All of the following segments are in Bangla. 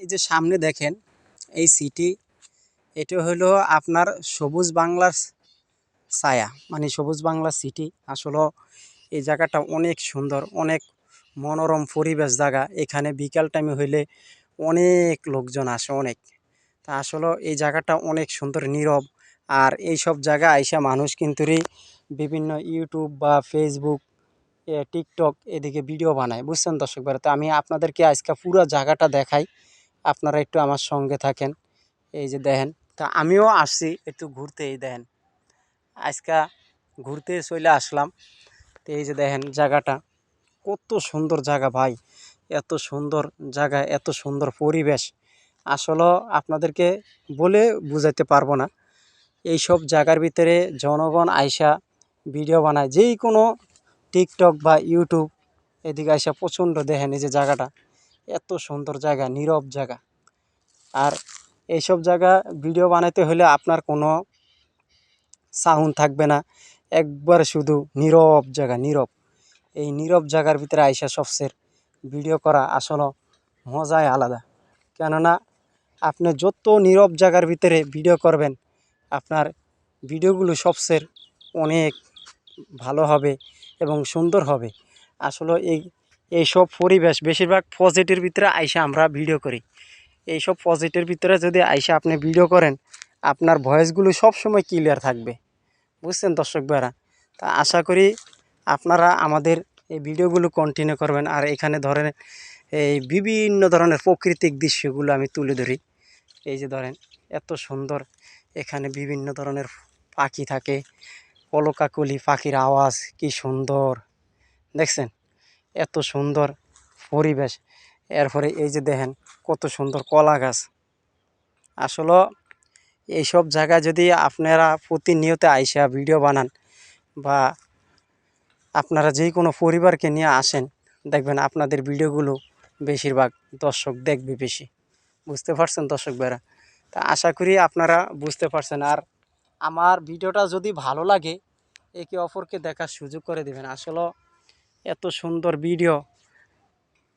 এই যে সামনে দেখেন এই সিটি, এটা হলো আপনার সবুজ বাংলার ছায়া, মানে সবুজ বাংলা সিটি। আসলে এই জায়গাটা অনেক সুন্দর, অনেক মনোরম পরিবেশ জায়গা। এখানে বিকাল টাইমে হইলে অনেক লোকজন আসে, অনেক। তা আসলে এই জায়গাটা অনেক সুন্দর, নীরব। আর এই সব জায়গা আইসা মানুষ কিন্তু বিভিন্ন ইউটিউব বা ফেসবুক, টিকটক এদিকে ভিডিও বানায়, বুঝছেন দর্শক ভাইরা। তো আমি আপনাদেরকে আজকে পুরো জায়গাটা দেখাই, আপনারা একটু আমার সঙ্গে থাকেন। এই যে দেখেন, তা আমিও আসছি একটু ঘুরতে। এই দেখেন আজকে ঘুরতে চলে আসলাম। তো এই যে দেখেন জায়গাটা কত সুন্দর জায়গা ভাই, এত সুন্দর জায়গা, এত সুন্দর পরিবেশ, আসলে আপনাদেরকে বলে বুঝাইতে পারবো না। এই সব জায়গার ভিতরে জনগণ আইসা ভিডিও বানায়, যেই কোনো টিকটক বা ইউটিউব এদিকে আইসা প্রচণ্ড দেখেন। এই যে জায়গাটা এত সুন্দর জায়গা, নীরব জায়গা। আর এইসব জায়গা ভিডিও বানাইতে হলে আপনার কোনো সাউন্ড থাকবে না, একবার শুধু নীরব জায়গা, নীরব। এই নীরব জায়গার ভিতরে আইসা সবচেয়ে ভিডিও করা আসলে মজাই আলাদা। কেননা আপনি যত নীরব জায়গার ভিতরে ভিডিও করবেন, আপনার ভিডিওগুলো সবচেয়ে অনেক ভালো হবে এবং সুন্দর হবে। আসলে এইসব পরিবেশ বেশিরভাগ পজিটিভের ভিতরে আইসা আমরা ভিডিও করি। এইসব পজিটিভের ভিতরে যদি আইসা আপনি ভিডিও করেন, আপনার ভয়েসগুলো সবসময় ক্লিয়ার থাকবে, বুঝছেন দর্শক ভাইরা। তা আশা করি আপনারা আমাদের এই ভিডিওগুলো কন্টিনিউ করবেন। আর এখানে ধরেন এই বিভিন্ন ধরনের প্রাকৃতিক দৃশ্যগুলো আমি তুলে ধরি। এই যে ধরেন এত সুন্দর, এখানে বিভিন্ন ধরনের পাখি থাকে, কলকাকলি পাখির আওয়াজ কি সুন্দর, দেখছেন এত সুন্দর পরিবেশ। এরপরে এই যে দেখেন কত সুন্দর কলা গাছ। আসলে এইসব জায়গায় যদি আপনারা প্রতিনিয়ত আইসা ভিডিও বানান বা আপনারা যে কোনো পরিবারকে নিয়ে আসেন, দেখবেন আপনাদের ভিডিওগুলো বেশিরভাগ দর্শক দেখবে বেশি, বুঝতে পারছেন দর্শক ভাইরা। তা আশা করি আপনারা বুঝতে পারছেন। আর আমার ভিডিওটা যদি ভালো লাগে, একে অপরকে দেখার সুযোগ করে দেবেন। আসলে এত সুন্দর ভিডিও।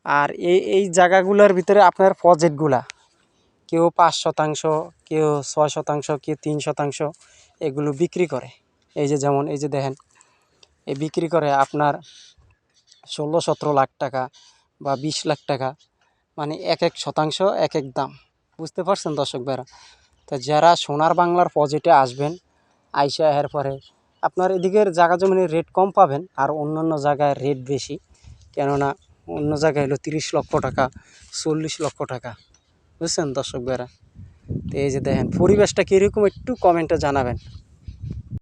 আর এই জায়গাগুলোর ভিতরে আপনার প্রজেক্টগুলা কেউ 5%, কেউ 6%, কেউ 3%, এগুলো বিক্রি করে। এই যে যেমন এই যে দেখেন, এই বিক্রি করে আপনার 16-17 লাখ টাকা বা 20 লাখ টাকা, মানে এক এক শতাংশ এক এক দাম, বুঝতে পারছেন দর্শক ভাইরা। তো যারা সোনার বাংলার প্রজেক্টে আসবেন, আইসা এর পরে আপনার এদিকের জায়গা জমিনের রেট কম পাবেন, আর অন্যান্য জায়গায় রেট বেশি। কেননা অন্য জায়গায় হলো 30 লক্ষ টাকা, 40 লক্ষ টাকা, বুঝছেন দর্শক ভাইরা। তো এই যে দেখেন পরিবেশটা কীরকম একটু কমেন্টে জানাবেন।